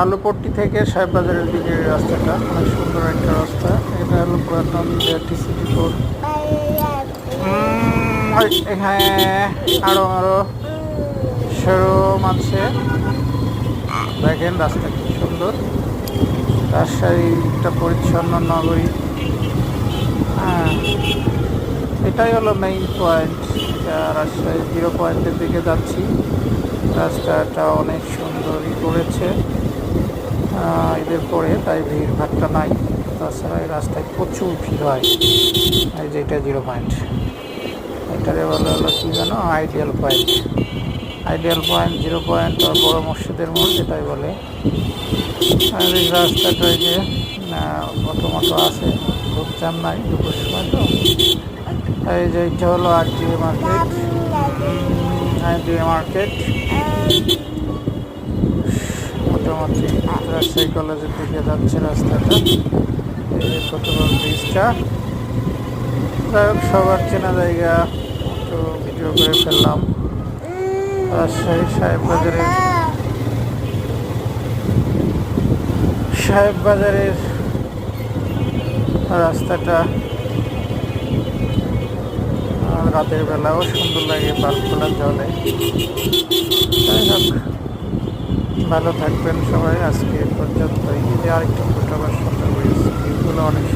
আলুপট্টি থেকে সাহেববাজারের দিকে রাস্তাটা অনেক সুন্দর একটা রাস্তা। এটা হলো পুরাতন সিটি রোড। এখানে আরো শোরুম আছে। দেখেন রাস্তা খুব সুন্দর। রাজশাহী একটা পরিচ্ছন্ন নগরী। হ্যাঁ, এটাই হলো মেইন পয়েন্ট। রাজশাহী 0 পয়েন্টের দিকে যাচ্ছি। রাস্তাটা অনেক সুন্দরই করেছে ঈদের পরে, তাই ভিড় ভাট্টা নাই। তাছাড়া এই রাস্তায় প্রচুর ভিড় হয়। এই যে এটা 0 পয়েন্ট, এটারে বলা হলো কি জানো, ideal point. Ideal point, 0 point আর বড় মসজিদের মোড় যেটাই বলে। আর এই রাস্তাটা যে মতো আছে, খুব জ্যাম নাই দুপুর সময় তো। এই যে এটা হলো আরটিএ মার্কেট। আরটিএ মার্কেট মোটামুটি রাজশাহী কলেজের দিকে যাচ্ছে রাস্তাটা। এই যে ছোটবেল ব্রিজটা, যাই হোক সবার চেনা জায়গা, একটু ভিডিও করে ফেললাম। রাজশাহী সাহেববাজারের রাস্তাটা রাতের বেলাও সুন্দর লাগে, বাল্বগুলো জ্বলে। যাই হোক, ভালো থাকবেন সবাই। আজকে পর্যন্তই। যে আরেকটু ছোট বা সুন্দর ব্রিজ, অনেক